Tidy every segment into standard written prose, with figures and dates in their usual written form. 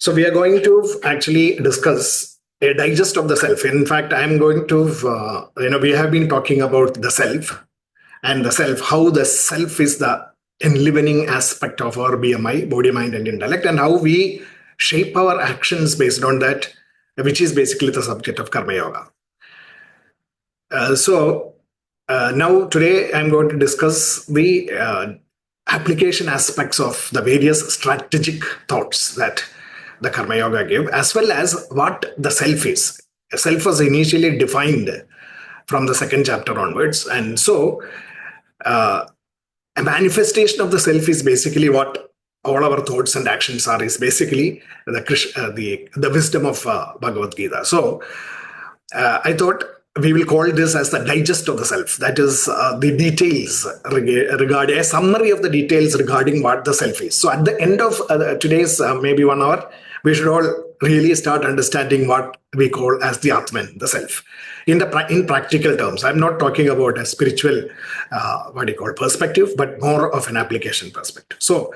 So we are going to actually discuss a digest of the self. In fact, I'm going to, we have been talking about the self and the self, how the self is the enlivening aspect of our BMI, body, mind, and intellect, and how we shape our actions based on that, which is basically the subject of Karma Yoga. Now today I'm going to discuss the application aspects of the various strategic thoughts that the Karma Yoga give, as well as what the self is. Self was initially defined from the second chapter onwards, and so a manifestation of the self is basically what all our thoughts and actions are. Is basically the wisdom of Bhagavad-Gita. So I thought we will call this as the digest of the self. That is the details regarding a summary of the details regarding what the self is. So at the end of today's maybe 1 hour, we should all really start understanding what we call as the Atman, the self, in practical terms. I'm not talking about a spiritual, perspective, but more of an application perspective. So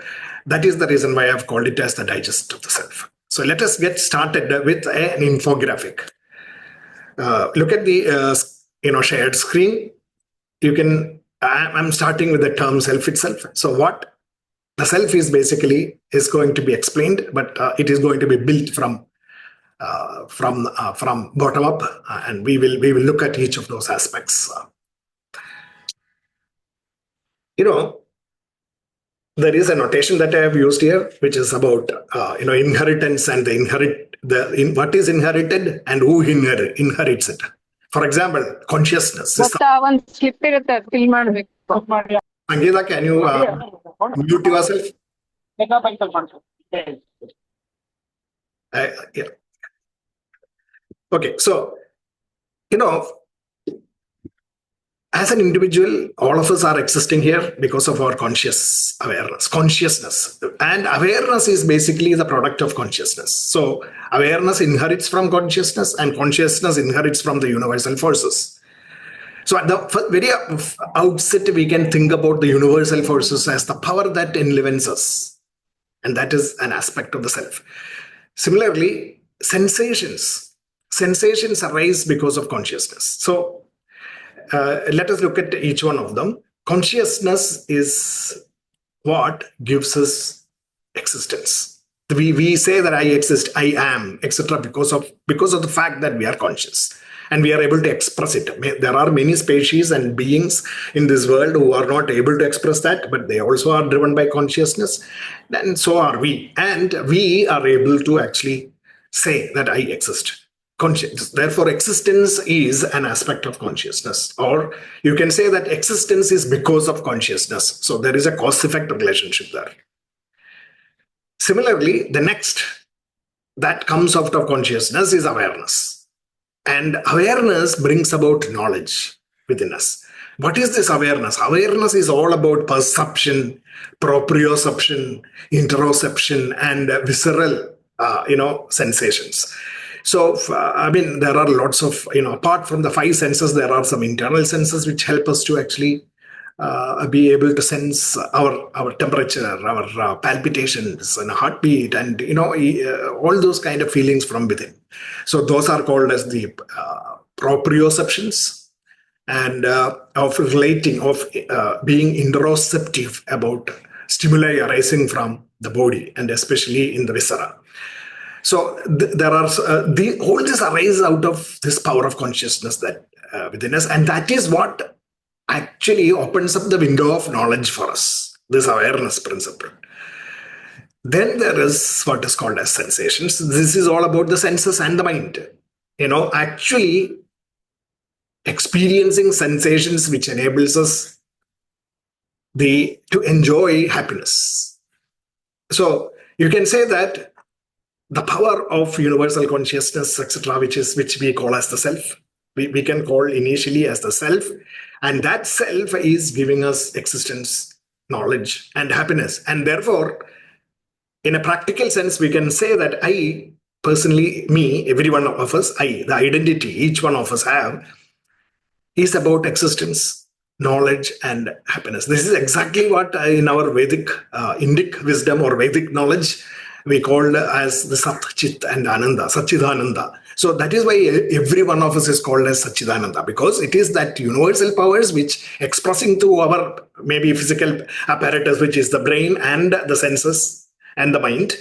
that is the reason why I've called it as the digest of the self. So let us get started with an infographic. Look at the shared screen. You can. I'm starting with the term self itself. So what the self is basically is going to be explained, but it is going to be built from bottom up, and we will look at each of those aspects. There is a notation that I have used here, which is about inheritance and what is inherited and who inherits it. For example, consciousness. Angela, can you mute yourself? Yeah. Okay, so as an individual, all of us are existing here because of our consciousness. And awareness is basically the product of consciousness. So awareness inherits from consciousness, and consciousness inherits from the universal forces. So at the very outset, we can think about the universal forces as the power that enlivens us. And that is an aspect of the self. Similarly, sensations arise because of consciousness. So let us look at each one of them. Consciousness is what gives us existence. We say that I exist, I am, etc. because of the fact that we are conscious and we are able to express it. There are many species and beings in this world who are not able to express that, but they also are driven by consciousness, and so are we. And we are able to actually say that I exist. Therefore, existence is an aspect of consciousness, or you can say that existence is because of consciousness. So there is a cause-effect relationship there. Similarly, the next that comes out of consciousness is awareness. And awareness brings about knowledge within us. What is this awareness? Awareness is all about perception, proprioception, interoception, and visceral, sensations. So, there are lots of, apart from the 5 senses, there are some internal senses which help us to actually be able to sense our temperature, our palpitations and heartbeat, and all those kind of feelings from within. So those are called as the proprioceptions, and of being interoceptive about stimuli arising from the body, and especially in the viscera. So there are all this arises out of this power of consciousness that within us, and that is what actually opens up the window of knowledge for us, this awareness principle. Then there is what is called as sensations. This is all about the senses and the mind. Actually experiencing sensations which enables us to enjoy happiness. So you can say that the power of universal consciousness, etc., which we call as the self, we can call initially as the self, and that self is giving us existence, knowledge, and happiness. And therefore, in a practical sense, we can say that I, personally, me, every one of us, the identity each one of us have, is about existence, knowledge, and happiness. This is exactly what in our Vedic, Indic wisdom or Vedic knowledge, we called as the Sat, Chit and Ananda, Satchidananda. So that is why every one of us is called as Satchidananda, because it is that universal powers which expressing through our maybe physical apparatus, which is the brain and the senses and the mind,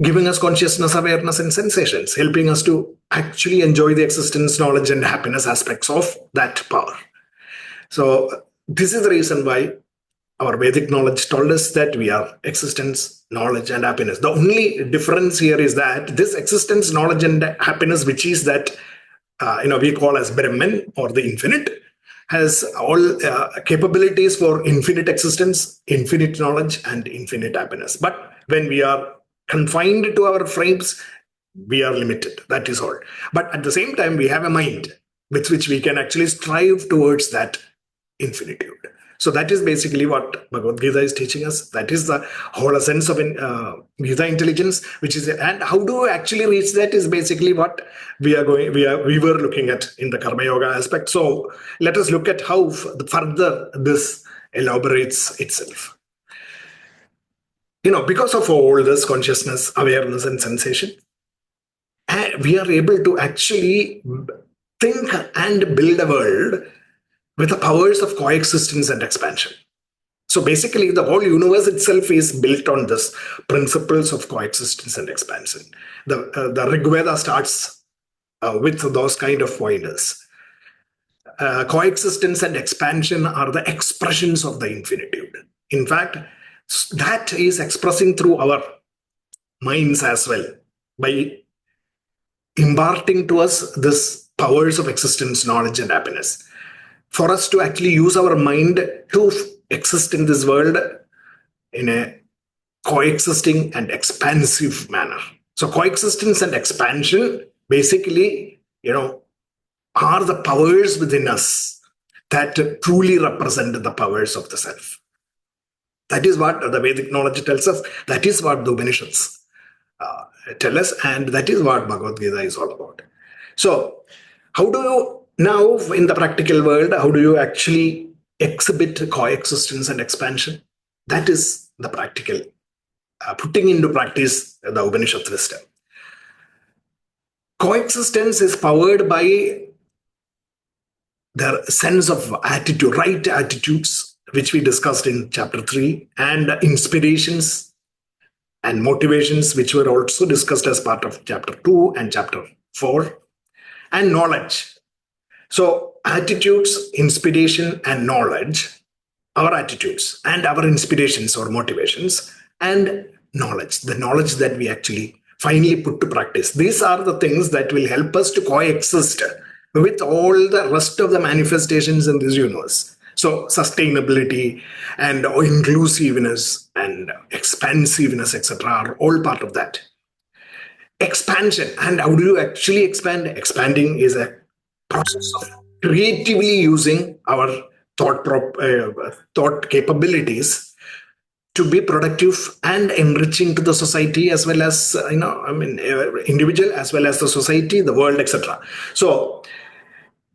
giving us consciousness, awareness, and sensations, helping us to actually enjoy the existence, knowledge, and happiness aspects of that power. So this is the reason why our Vedic knowledge told us that we are existence, knowledge, and happiness. The only difference here is that this existence, knowledge, and happiness, which is that we call as Brahman or the infinite, has all capabilities for infinite existence, infinite knowledge, and infinite happiness. But when we are confined to our frames, we are limited. That is all. But at the same time, we have a mind with which we can actually strive towards that infinitude. So that is basically what Bhagavad-Gita is teaching us. That is the whole essence of Gita intelligence, which is, and how do we actually reach that is basically what we were looking at in the Karma Yoga aspect. So let us look at how further this elaborates itself. Because of all this consciousness, awareness, and sensation, we are able to actually think and build a world with the powers of coexistence and expansion. So basically, the whole universe itself is built on this principles of coexistence and expansion. The Rig Veda starts with those kind of pointers. Coexistence and expansion are the expressions of the infinitude. In fact, that is expressing through our minds as well, by imparting to us this powers of existence, knowledge, and happiness. For us to actually use our mind to exist in this world in a coexisting and expansive manner. So coexistence and expansion basically, are the powers within us that truly represent the powers of the self. That is what the Vedic knowledge tells us. That is what the Upanishads tell us. And that is what Bhagavad-Gita is all about. So how do you now, in the practical world, how do you actually exhibit coexistence and expansion? That is the practical, putting into practice the Upanishad wisdom. Coexistence is powered by the sense of attitude, right attitudes, which we discussed in chapter 3, and inspirations and motivations, which were also discussed as part of chapter 2 and chapter 4, and knowledge. So attitudes, inspiration, and knowledge, our attitudes and our inspirations or motivations, and knowledge, the knowledge that we actually finally put to practice. These are the things that will help us to coexist with all the rest of the manifestations in this universe. So sustainability and inclusiveness and expansiveness, etc., are all part of that. Expansion. And how do you actually expand? Expanding is a process of creatively using our thought capabilities to be productive and enriching to the society, as well as individual, as well as the society, the world, etc. So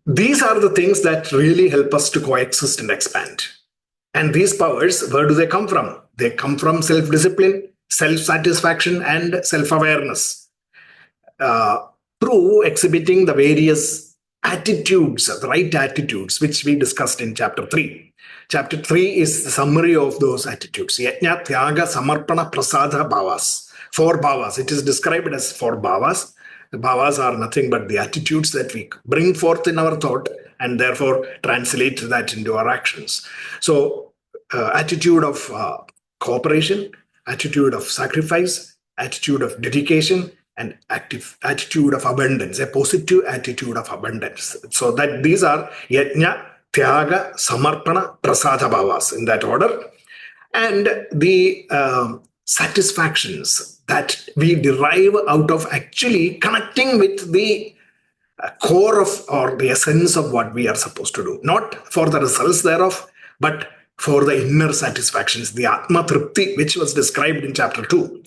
these are the things that really help us to coexist and expand. And these powers, where do they come from? They come from self-discipline, self-satisfaction, and self-awareness, through exhibiting the various attitudes, the right attitudes, which we discussed in chapter 3. Chapter 3 is the summary of those attitudes. Yajna, Tyaga, Samarpana, Prasada, Bhavas. 4 bhavas. It is described as 4 bhavas. The bhavas are nothing but the attitudes that we bring forth in our thought and therefore translate that into our actions. So attitude of cooperation, attitude of sacrifice, attitude of dedication, and attitude of abundance, a positive attitude of abundance. So that these are Yajna, Tyaga, Samarpana, Prasada Bhavas, in that order. And the satisfactions that we derive out of actually connecting with the core of, or the essence of what we are supposed to do. Not for the results thereof, but for the inner satisfactions, the Atma Tripti, which was described in chapter 2.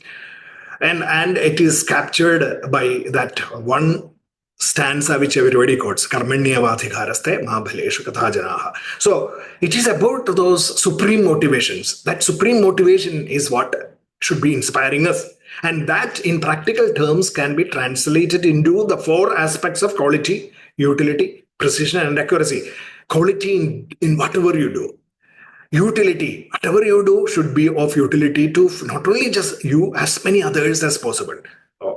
And it is captured by that one stanza which everybody quotes, Karmanyavadhikaraste Mahabhaleshu Katha Janaha. So it is about those supreme motivations. That supreme motivation is what should be inspiring us. And that in practical terms can be translated into the four aspects of quality, utility, precision, and accuracy. Quality in whatever you do. Utility, whatever you do should be of utility to not only just you, as many others as possible.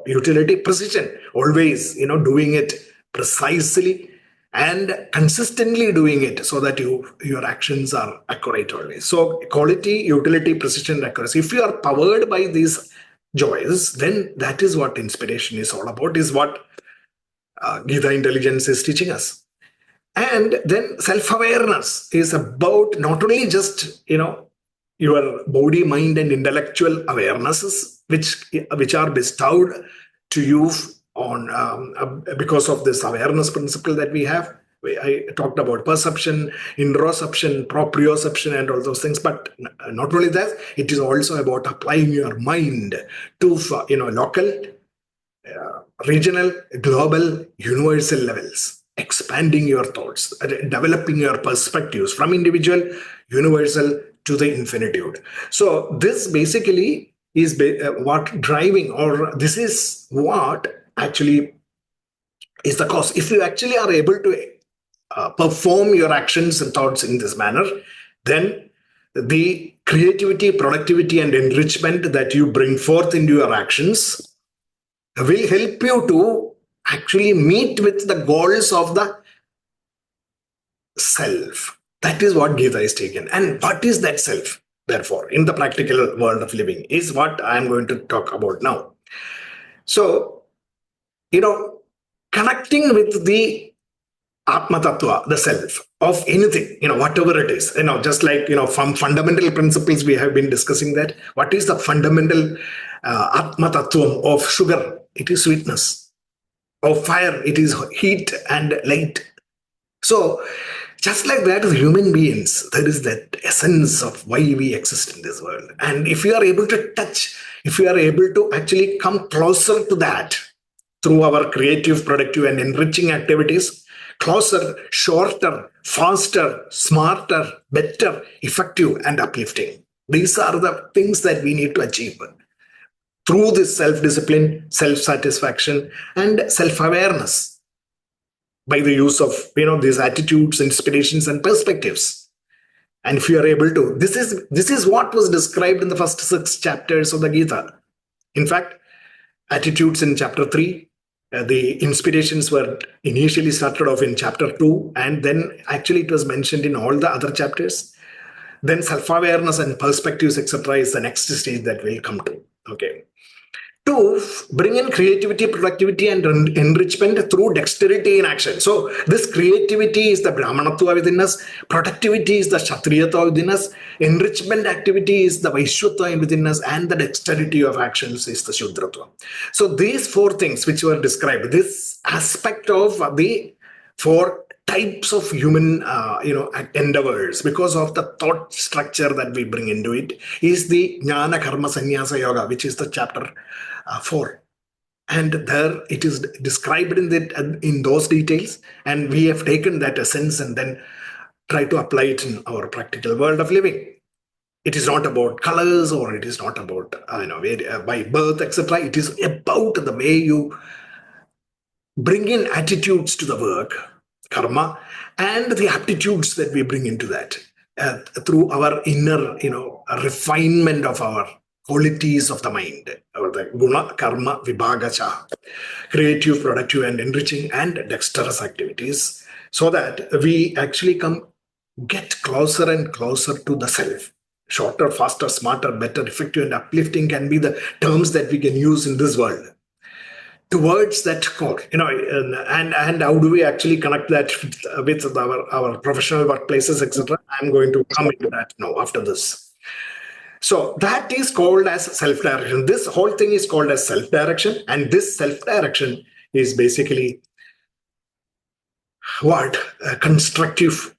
Utility, precision, always, doing it precisely and consistently doing it so that your actions are accurate always. So quality, utility, precision, accuracy. If you are powered by these joys, then that is what inspiration is all about, is what Gita intelligence is teaching us. And then self-awareness is about not only just, your body, mind, and intellectual awarenesses, which are bestowed to you on because of this awareness principle that we have. I talked about perception, interoception, proprioception, and all those things. But not only that, it is also about applying your mind to, local, regional, global, universal levels, expanding your thoughts, developing your perspectives from individual, universal to the infinitude. So this basically is what driving, or this is what actually is the cause. If you actually are able to perform your actions and thoughts in this manner, then the creativity, productivity, and enrichment that you bring forth into your actions will help you to actually meet with the goals of the self. That is what Gita is taken. And what is that self, therefore, in the practical world of living, is what I am going to talk about now. So, connecting with the Atma Tattva, the self of anything, whatever it is, just like, from fundamental principles, we have been discussing that. What is the fundamental Atma Tattva of sugar? It is sweetness. Of fire, it is heat and light. So, just like that, as human beings, there is that essence of why we exist in this world. And if you are able to touch, if you are able to actually come closer to that through our creative, productive, and enriching activities, closer, shorter, faster, smarter, better, effective, and uplifting. These are the things that we need to achieve through this self-discipline, self-satisfaction, and self-awareness, by the use of these attitudes, inspirations, and perspectives. And if you are able to, this is what was described in the first 6 chapters of the Gita. In fact, attitudes in chapter 3, the inspirations were initially started off in chapter 2, and then actually it was mentioned in all the other chapters. Then self-awareness and perspectives, etc., is the next stage that we'll come to. Okay. To bring in creativity, productivity, and enrichment through dexterity in action. So this creativity is the Brahmanatva within us, productivity is the Kshatriyatva within us, enrichment activity is the Vaishwatva within us, and the dexterity of actions is the Shudratva. So these 4 things which were described, this aspect of the 4 types of human endeavors, because of the thought structure that we bring into it, is the Jnana Karma Sannyasa Yoga, which is the chapter 4. And there it is described in those details, and we have taken that essence and then try to apply it in our practical world of living. It is not about colors, or it is not about by birth, etc. It is about the way you bring in attitudes to the work, karma, and the aptitudes that we bring into that through our inner, refinement of our qualities of the mind, or the guna, karma, vibhagacha, creative, productive, and enriching, and dexterous activities, so that we actually get closer and closer to the self. Shorter, faster, smarter, better, effective, and uplifting can be the terms that we can use in this world towards that core, and how do we actually connect that with our professional workplaces, etc. I'm going to come into that now after this. So that is called as self-direction. This whole thing is called as self-direction, and this self-direction is basically what constructive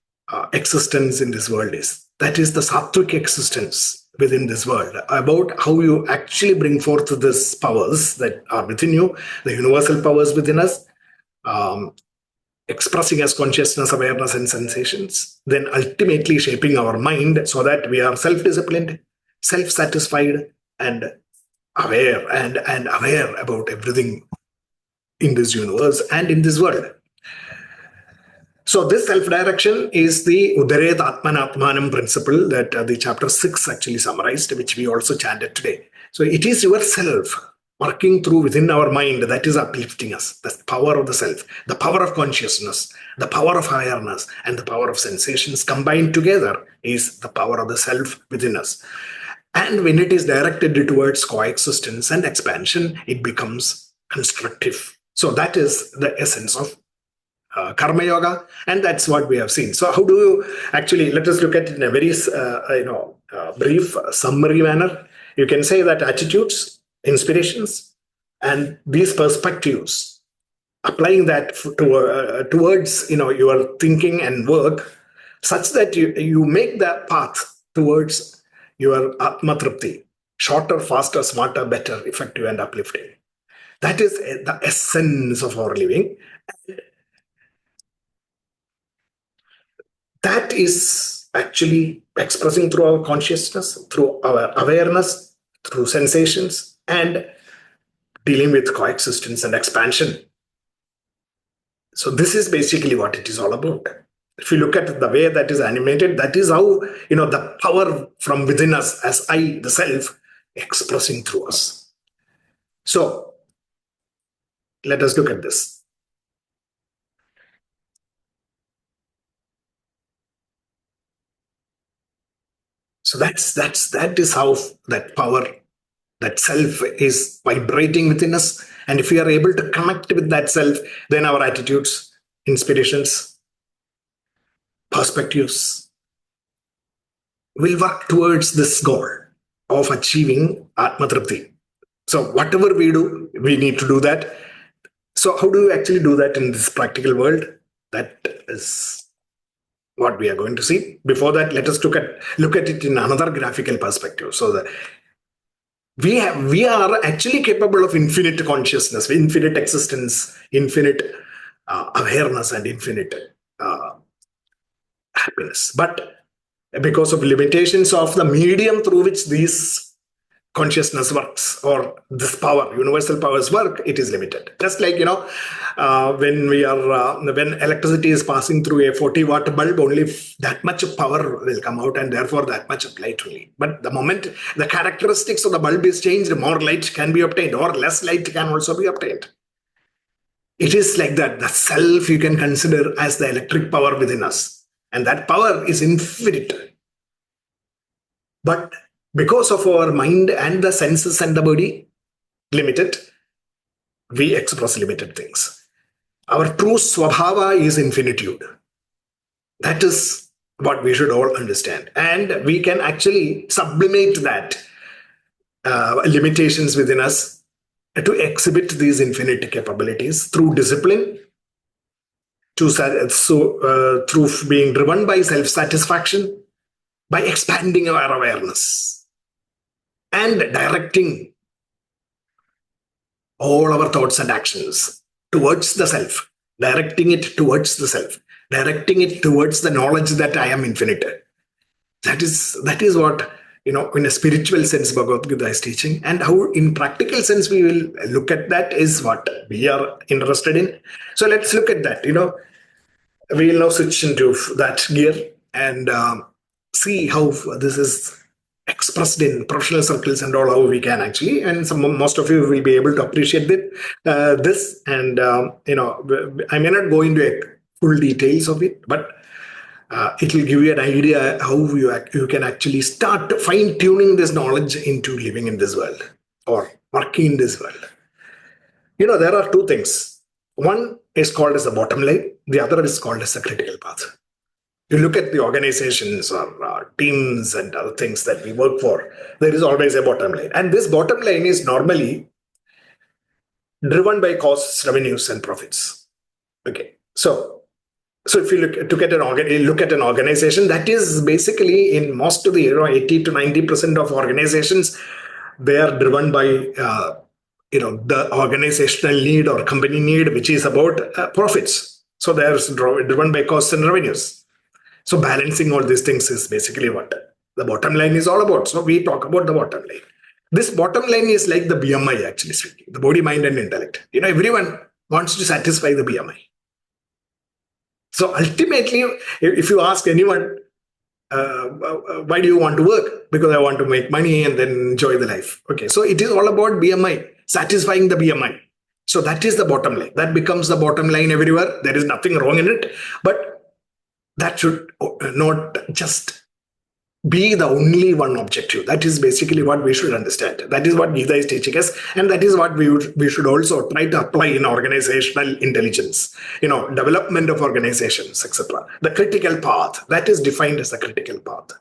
existence in this world is. That is the sattvic existence within this world, about how you actually bring forth these powers that are within you, the universal powers within us, expressing as consciousness, awareness, and sensations, then ultimately shaping our mind so that we are self-disciplined, self-satisfied, and aware and aware about everything in this universe and in this world. So this self-direction is the Udaret Atmanatmanam principle that the chapter 6 actually summarized, which we also chanted today. So it is yourself working through within our mind that is uplifting us. The power of the self, the power of consciousness, the power of awareness, and the power of sensations combined together is the power of the self within us. And when it is directed towards coexistence and expansion, it becomes constructive. So that is the essence of karma yoga, and that's what we have seen. So how do you actually, let us look at it in a very brief summary manner. You can say that attitudes, inspirations, and these perspectives, applying that towards your thinking and work, such that you make that path towards your atmatrapti, shorter, faster, smarter, better, effective, and uplifting. That is the essence of our living. That is actually expressing through our consciousness, through our awareness, through sensations, and dealing with coexistence and expansion. So this is basically what it is all about. If you look at the way that is animated, that is how, the power from within us as I, the self, expressing through us. So let us look at this. So that is how that power, that self is vibrating within us. And if we are able to connect with that self, then our attitudes, inspirations, perspectives will work towards this goal of achieving Atmatrapti. So whatever we do, we need to do that. So how do you actually do that in this practical world? That is what we are going to see. Before that, let us look at it in another graphical perspective. So that we are actually capable of infinite consciousness, infinite existence, infinite awareness, and infinite happiness. But because of limitations of the medium through which these consciousness works, or this power, universal powers work, it is limited. Just like when electricity is passing through a 40-watt bulb, only that much power will come out, and therefore that much of light only. But the moment the characteristics of the bulb is changed, more light can be obtained, or less light can also be obtained. It is like that. The self you can consider as the electric power within us, and that power is infinite. But because of our mind and the senses and the body, limited, we express limited things. Our true swabhava is infinitude. That is what we should all understand. And we can actually sublimate that limitations within us to exhibit these infinite capabilities through discipline, through being driven by self-satisfaction, by expanding our awareness and directing all our thoughts and actions towards the self, directing it towards the self, directing it towards the knowledge that I am infinite. That is what, in a spiritual sense, Bhagavad-Gita is teaching. And how in practical sense we will look at that is what we are interested in. So let's look at that. We will now switch into that gear and see how this is expressed in professional circles and all, how we can actually, and most of you will be able to appreciate this. And I may not go into full details of it, but it will give you an idea how you can actually start fine-tuning this knowledge into living in this world or working in this world. There are two things. One is called as the bottom line. The other is called as the critical path. You look at the organizations or teams and other things that we work for, there is always a bottom line. And this bottom line is normally driven by costs, revenues, and profits. Okay. So if you look at an organization, that is basically in most of the 80 to 90% of organizations, they are driven by the organizational need or company need, which is about profits. So they are driven by costs and revenues. So balancing all these things is basically what the bottom line is all about. So we talk about the bottom line. This bottom line is like the BMI, actually speaking, the body, mind, and intellect. Everyone wants to satisfy the BMI. So ultimately, if you ask anyone, why do you want to work? Because I want to make money and then enjoy the life. Okay, so it is all about BMI, satisfying the BMI. So that is the bottom line. That becomes the bottom line everywhere. There is nothing wrong in it, but that should not just be the only one objective. That is basically what we should understand. That is what Gita is teaching us, and that is what we should also try to apply in organizational intelligence, development of organizations, etc. The critical path, that is defined as the critical path.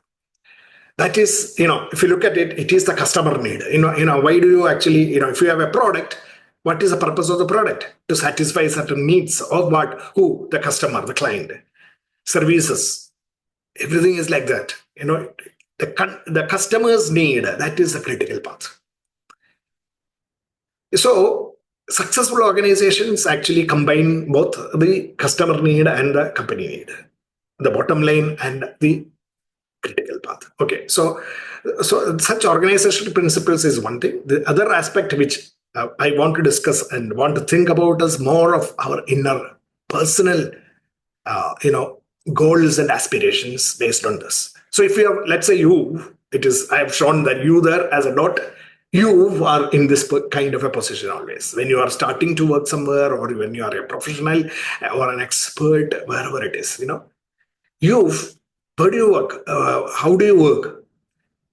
That is, if you look at it, it is the customer need. Why do you actually, if you have a product, what is the purpose of the product? To satisfy certain needs of what? Who? The customer, the client. Services, everything is like that. The customer's need, that is the critical path. So successful organizations actually combine both the customer need and the company need, the bottom line and the critical path. Okay, so such organizational principles is one thing. The other aspect which I want to discuss and want to think about is more of our inner personal goals and aspirations based on this. So if you have, let's say I have shown that you there as a dot, you are in this kind of a position always. When you are starting to work somewhere, or when you are a professional or an expert, wherever it is, where do you work? How do you work?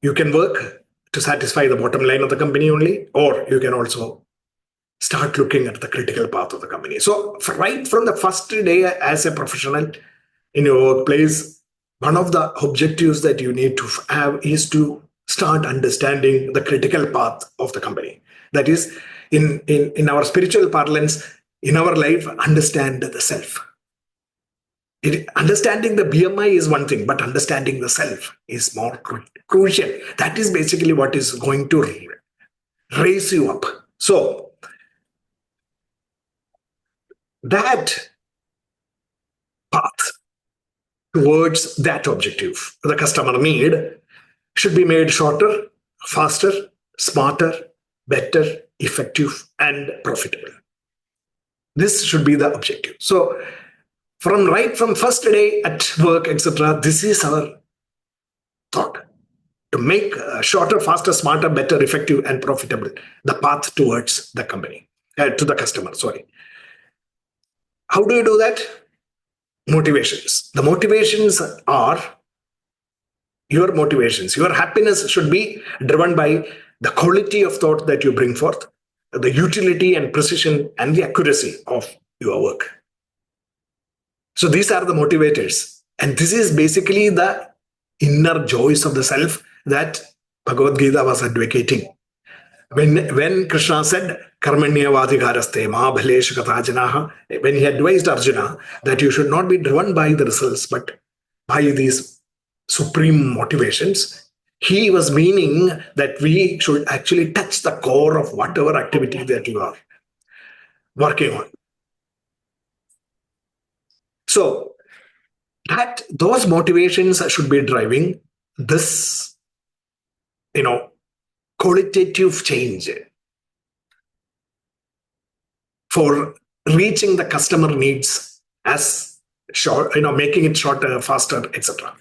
You can work to satisfy the bottom line of the company only, or you can also start looking at the critical path of the company. So right from the first day as a professional in your workplace, one of the objectives that you need to have is to start understanding the critical path of the company. That is, in our spiritual parlance, in our life, understand the self. Understanding the BMI is one thing, but understanding the self is more crucial. That is basically what is going to raise you up. So that path towards that objective, the customer need, should be made shorter, faster, smarter, better, effective, and profitable. This should be the objective. So from first day at work, etc., this is our thought, to make shorter, faster, smarter, better, effective, and profitable the path towards the company, to the customer. Sorry. How do you do that? Motivations. The motivations are your motivations. Your happiness should be driven by the quality of thought that you bring forth, the utility and precision and the accuracy of your work. So these are the motivators. And this is basically the inner joys of the self that Bhagavad-Gita was advocating. When Krishna said, Karmanyavadhikaraste ma bhaleshu kathajanaha, when he advised Arjuna that you should not be driven by the results, but by these supreme motivations, he was meaning that we should actually touch the core of whatever activity that you are working on. So those motivations should be driving this, qualitative change for reaching the customer needs as short, making it shorter, faster, etc.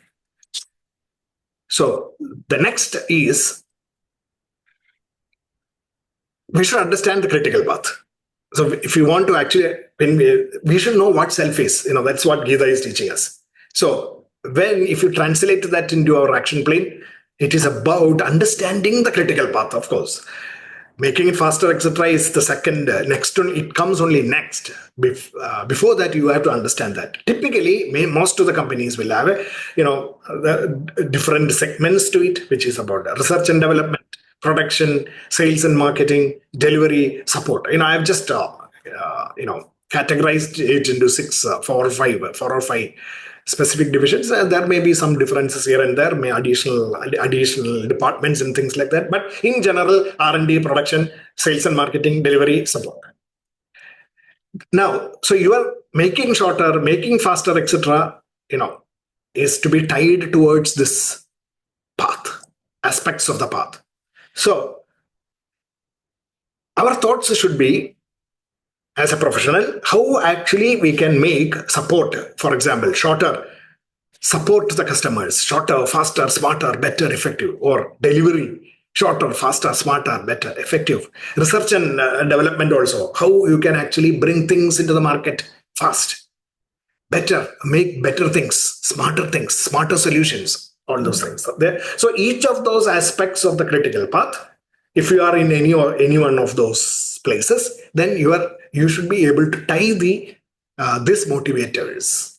So the next is, we should understand the critical path. So if you want to actually, we should know what self is. That's what Gita is teaching us. So if you translate that into our action plan, it is about understanding the critical path, of course. Making it faster, etc., is the second. Next one, it comes only next. Before that, you have to understand that. Typically, most of the companies will have different segments to it, which is about research and development, production, sales and marketing, delivery, support. I've just categorized it into four or five specific divisions. There may be some differences here and there, may additional departments and things like that. But in general, R&D, production, sales and marketing, delivery, support. Now, so you are making shorter, making faster, etc., is to be tied towards this path, aspects of the path. So Our thoughts should be, as a professional, how actually we can make support, for example, shorter, support to the customers, shorter, faster, smarter, better, effective, or delivery, shorter, faster, smarter, better, effective. Research and development also, how you can actually bring things into the market fast, better, make better things, smarter solutions, all those things. So each of those aspects of the critical path, if you are in any one of those places, then you should be able to tie the these motivators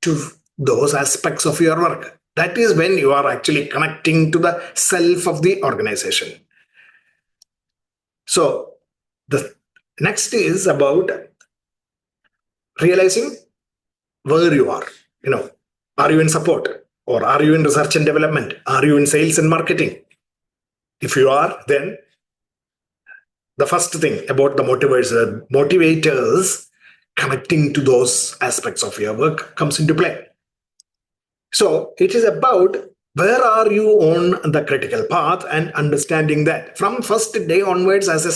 to those aspects of your work. That is when you are actually connecting to the self of the organization. So the next is about realizing where you are. Are you in support, or are you in research and development? Are you in sales and marketing? If you are, then the first thing about the motivators connecting to those aspects of your work comes into play. So it is about where are you on the critical path, and understanding that from first day onwards, as a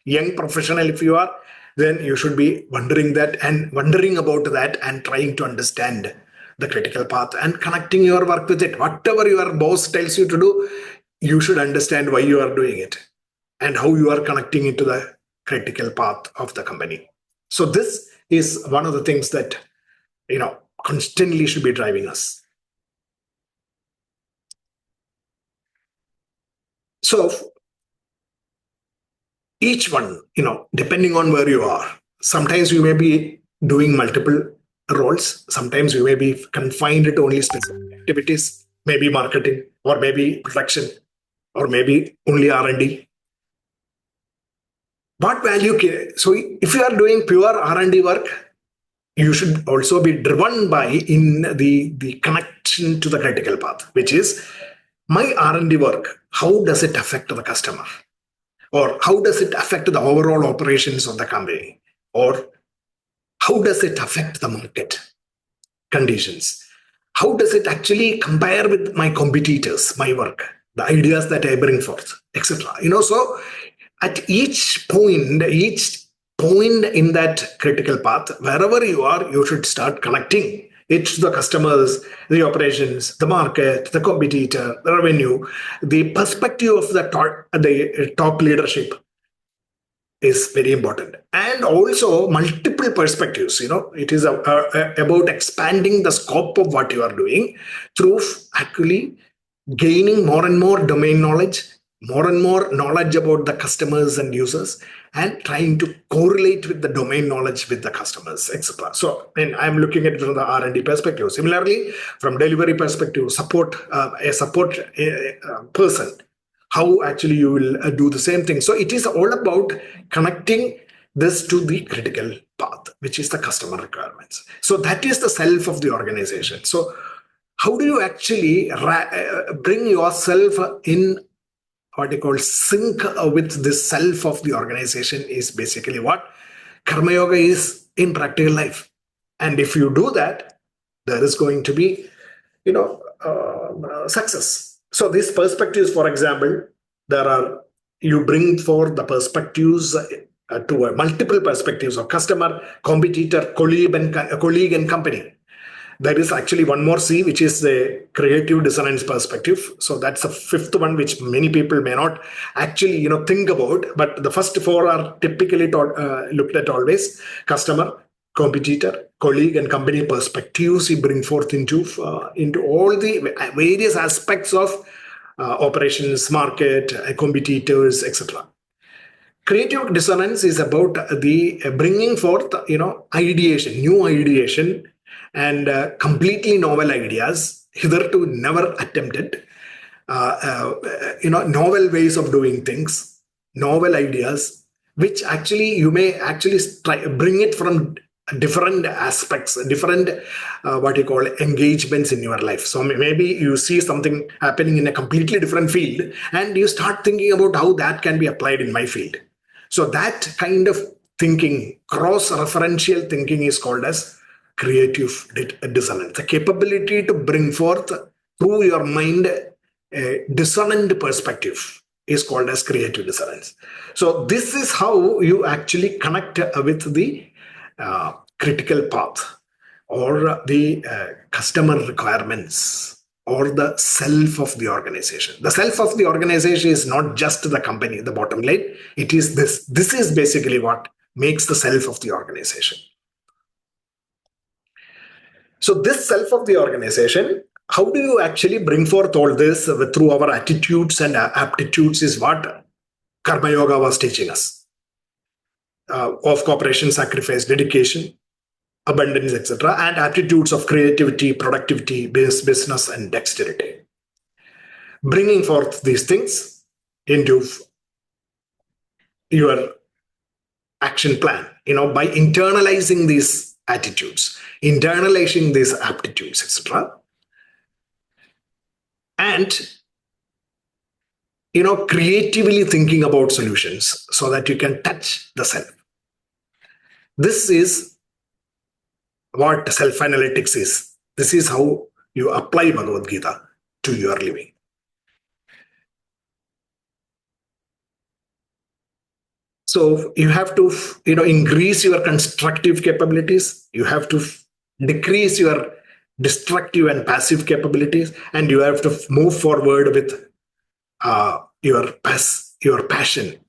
young professional, if you are, then you should be wondering about that and trying to understand the critical path and connecting your work with it. Whatever your boss tells you to do, you should understand why you are doing it and how you are connecting into the critical path of the company. So this is one of the things that constantly should be driving us. So each one, depending on where you are, sometimes you may be doing multiple roles. Sometimes you may be confined to only specific activities, maybe marketing, or maybe production, or maybe only R&D. What value so if you are doing pure R&D work, you should also be driven by in the connection to the critical path, which is my R&D work. How does it affect the customer? Or how does it affect the overall operations of the company? Or how does it affect the market conditions? How does it actually compare with my competitors, my work, the ideas that I bring forth, etc.? So at each point in that critical path, wherever you are, you should start connecting it to the customers, the operations, the market, the competitor, the revenue, the perspective of the top leadership is very important. And also multiple perspectives. It is about expanding the scope of what you are doing through actually gaining more and more domain knowledge, more and more knowledge about the customers and users, and trying to correlate with the domain knowledge with the customers, etc. So, I'm looking at it from the R&D perspective. Similarly, from delivery perspective, a support person, how actually you will do the same thing. So it is all about connecting this to the critical path, which is the customer requirements. So that is the self of the organization. So how do you actually bring yourself in what you call sync with the self of the organization is basically what Karma Yoga is in practical life. And if you do that, there is going to be, success. So these perspectives, for example, you bring forth the perspectives to multiple perspectives of customer, competitor, colleague, and company. There is actually one more C, which is the creative dissonance perspective. So that's the fifth one, which many people may not actually, think about. But the first four are typically looked at always: customer, competitor, colleague, and company perspectives. You bring forth into all the various aspects of operations, market, competitors, etc. Creative dissonance is about the bringing forth, new ideation, and completely novel ideas, hitherto never attempted, novel ways of doing things, novel ideas, which actually you may actually bring it from different aspects, different what you call engagements in your life. So maybe you see something happening in a completely different field, and you start thinking about how that can be applied in my field. So that kind of thinking, cross-referential thinking, is called as creative dissonance. The capability to bring forth through your mind a dissonant perspective, is called as creative discernance. So this is how you actually connect with the critical path, or the customer requirements, or the self of the organization. The self of the organization is not just the company, the bottom line. It is this. This is basically what makes the self of the organization. So this self of the organization, how do you actually bring forth all this through our attitudes and aptitudes, is what Karma Yoga was teaching us. Of cooperation, sacrifice, dedication, abundance, etc., and aptitudes of creativity, productivity, business, and dexterity. Bringing forth these things into your action plan, by internalizing these attitudes, internalizing these aptitudes, etc., and creatively thinking about solutions so that you can touch the self. This is what self-analytics is. This is how you apply Bhagavad-Gita to your living. So you have to, increase your constructive capabilities. You have to decrease your destructive and passive capabilities, and you have to move forward with your passion,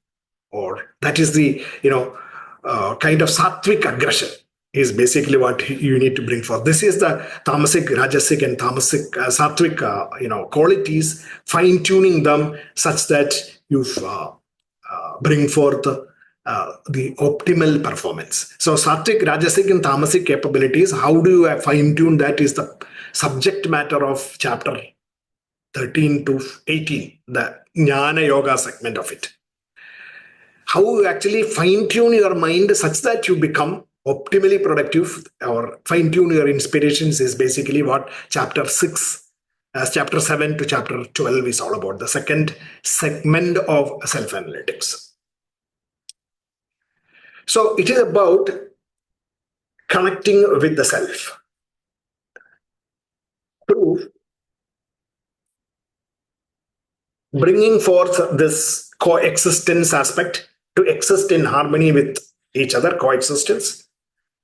or that is the kind of sattvic aggression is basically what you need to bring forth. This is the tamasic, rajasic, and tamasic, sattvic, qualities, fine tuning them such that you bring forth the optimal performance. So sattvic, rajasic, and tamasic capabilities, how do you fine tune that, is the subject matter of chapter 13 to 18, the Jnana Yoga segment of it. How you actually fine tune your mind such that you become optimally productive, or fine tune your inspirations, is basically what chapter 6, chapter 7 to chapter 12 is all about, the second segment of self-analytics. So it is about connecting with the self through bringing forth this coexistence aspect, to exist in harmony with each other, coexistence,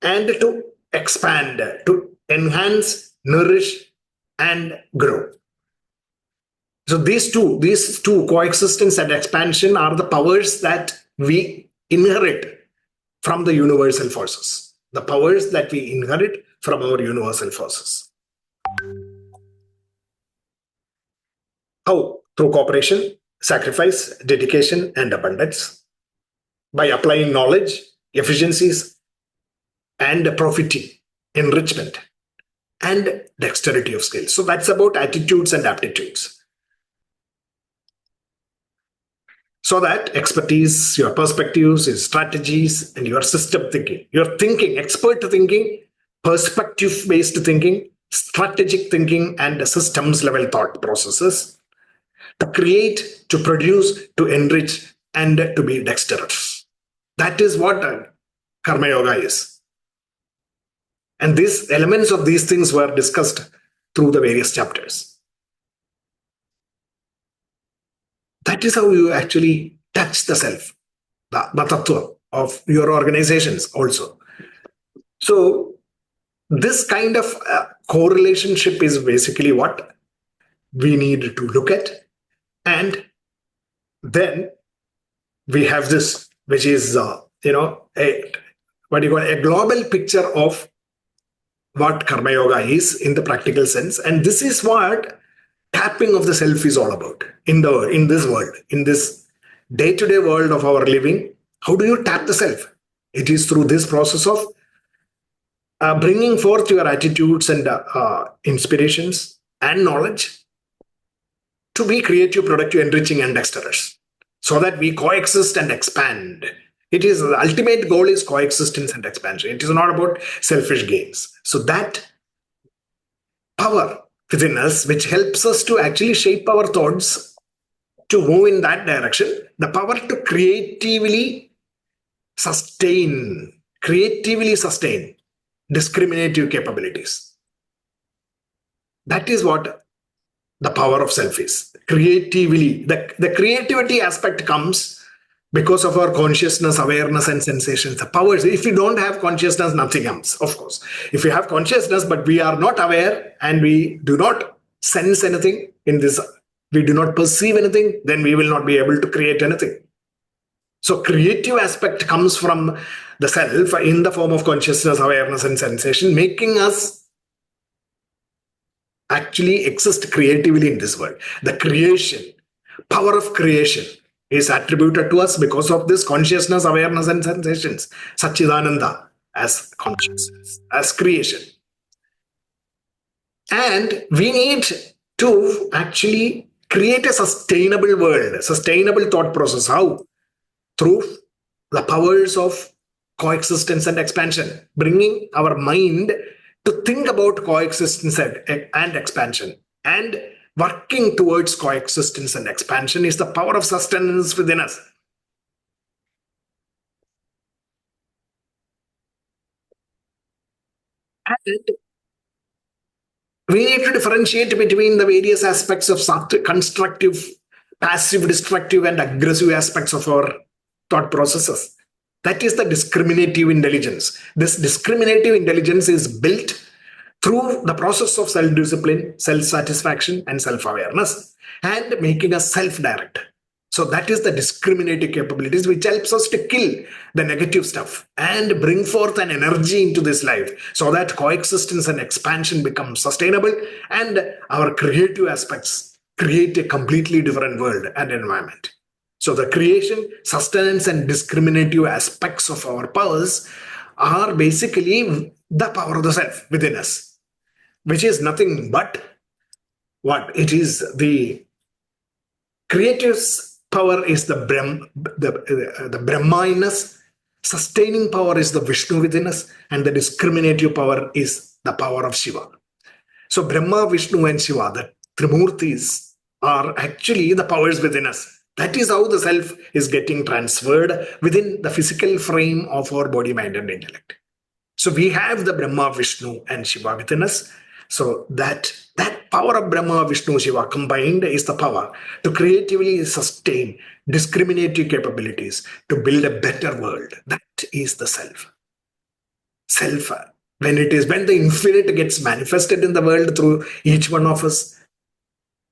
and to expand, to enhance, nourish, and grow. So these two, coexistence and expansion, are the powers that we inherit from the universal forces. The powers that we inherit from our universal forces. How? Through cooperation, sacrifice, dedication, and abundance. By applying knowledge, efficiencies, and profiting, enrichment, and dexterity of skills. So that's about attitudes and aptitudes. So that expertise, your perspectives, your strategies, and your system thinking, your thinking, expert thinking, perspective-based thinking, strategic thinking, and systems level thought processes, to create, to produce, to enrich, and to be dexterous. That is what Karma Yoga is. And these elements of these things were discussed through the various chapters. That is how you actually touch the self, the tattva of your organizations also. So this kind of correlationship is basically what we need to look at. And then we have this, which is, a global picture of what Karma Yoga is in the practical sense. And this is what tapping of the self is all about in this world, in this day-to-day world of our living. How do you tap the self? It is through this process of bringing forth your attitudes and inspirations and knowledge to be creative, productive, enriching, and dexterous, so that we coexist and expand. It is the ultimate goal is coexistence and expansion. It is not about selfish gains. So that power within us, which helps us to actually shape our thoughts to move in that direction, the power to creatively sustain discriminative capabilities. That is what the power of self is. Creatively, the creativity aspect comes because of our consciousness, awareness, and sensations. The powers, if we don't have consciousness, nothing comes, of course. If we have consciousness, but we are not aware and we do not sense anything in this, we do not perceive anything, then we will not be able to create anything. So creative aspect comes from the self in the form of consciousness, awareness, and sensation, making us actually exist creatively in this world. The creation, power of creation is attributed to us because of this consciousness, awareness, and sensations. Satchidananda as consciousness, as creation. And we need to actually create a sustainable world, a sustainable thought process. How? Through the powers of coexistence and expansion, bringing our mind to think about coexistence and expansion. And working towards coexistence and expansion is the power of sustenance within us. And we need to differentiate between the various aspects of constructive, passive, destructive, and aggressive aspects of our thought processes. That is the discriminative intelligence. This discriminative intelligence is built through the process of self-discipline, self-satisfaction, and self-awareness, and making us self-direct. So that is the discriminative capabilities which helps us to kill the negative stuff and bring forth an energy into this life so that coexistence and expansion become sustainable and our creative aspects create a completely different world and environment. So the creation, sustenance, and discriminative aspects of our powers are basically the power of the self within us, which is nothing but what? It is the creative power is the Brahma in us, sustaining power is the Vishnu within us, and the discriminative power is the power of Shiva. So Brahma, Vishnu, and Shiva, the Trimurtis, are actually the powers within us. That is how the self is getting transferred within the physical frame of our body, mind, and intellect. So we have the Brahma, Vishnu, and Shiva within us. So that power of Brahma, Vishnu, Shiva combined is the power to creatively sustain discriminative capabilities to build a better world. That is the self. Self, when the infinite gets manifested in the world through each one of us,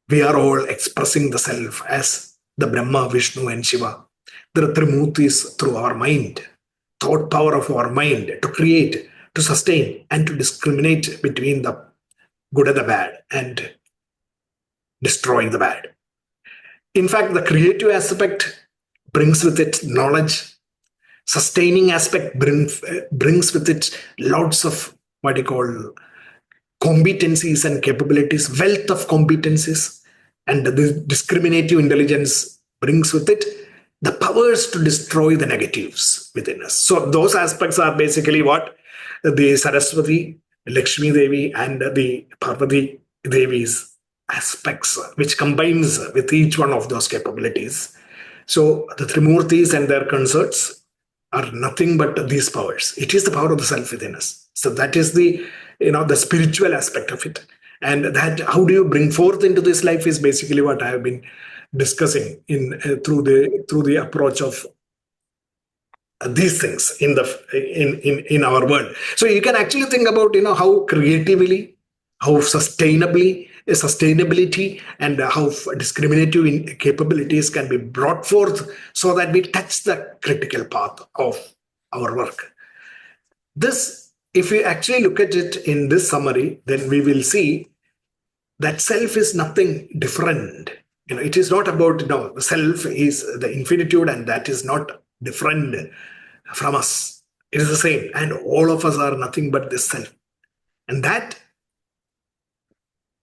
we are all expressing the self as the Brahma, Vishnu, and Shiva. The Trimurtis through our mind, thought power of our mind to create, to sustain, and to discriminate between the good and the bad and destroy the bad. In fact, the creative aspect brings with it knowledge. Sustaining aspect brings with it lots of what you call competencies and capabilities, wealth of competencies. And the discriminative intelligence brings with it the powers to destroy the negatives within us. So those aspects are basically what the Saraswati, Lakshmi Devi, and the Parvati Devi's aspects, which combines with each one of those capabilities. So the Trimurtis and their consorts are nothing but these powers. It is the power of the self within us. So that is the spiritual aspect of it. And that how do you bring forth into this life is basically what I have been discussing through the approach of these things in our world. So you can actually think about how creatively, how sustainability, and how discriminative capabilities can be brought forth so that we touch the critical path of our work. This, if we actually look at it in this summary, then we will see that self is nothing different. It is not about, the self is the infinitude, and that is not different from us. It is the same, and all of us are nothing but this self. And that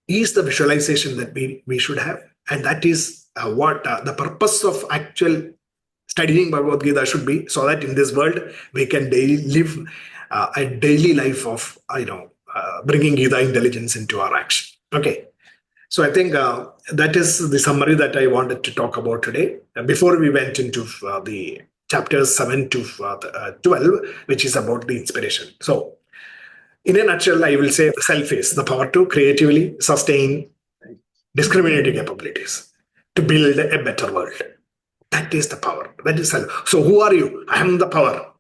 is the visualization that we should have. And that is what the purpose of actual studying Bhagavad-Gita should be, so that in this world we can live a daily life of bringing Gita intelligence into our action. Okay, so I think that is the summary that I wanted to talk about today. Before we went into the chapters 7 to 12, which is about the inspiration. So in a nutshell, I will say the self is the power to creatively sustain discriminative capabilities to build a better world. That is the power. That is self. So who are you? I am the power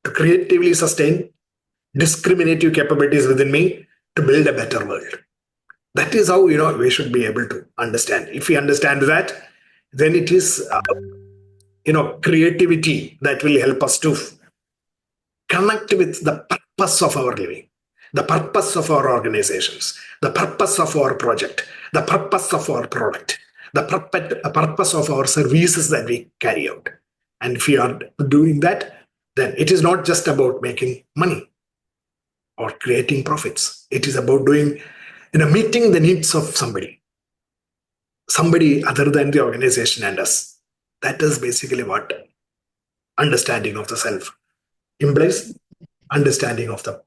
to creatively sustain discriminative capabilities within me to build a better world. That is how we should be able to understand. If we understand that, then it is creativity that will help us to connect with the purpose of our living, the purpose of our organizations, the purpose of our project, the purpose of our product, the purpose of our services that we carry out. And if we are doing that, then it is not just about making money or creating profits. It is about meeting the needs of somebody other than the organization and us. That is basically what understanding of the self implies. Understanding of the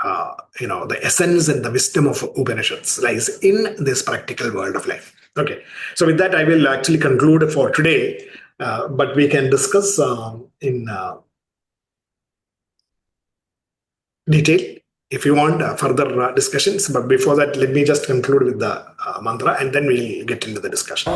the essence and the wisdom of Upanishads lies in this practical world of life. Okay, so with that, I will actually conclude for today, but we can discuss in detail if you want further discussions. But before that, let me just conclude with the mantra and then we'll get into the discussion.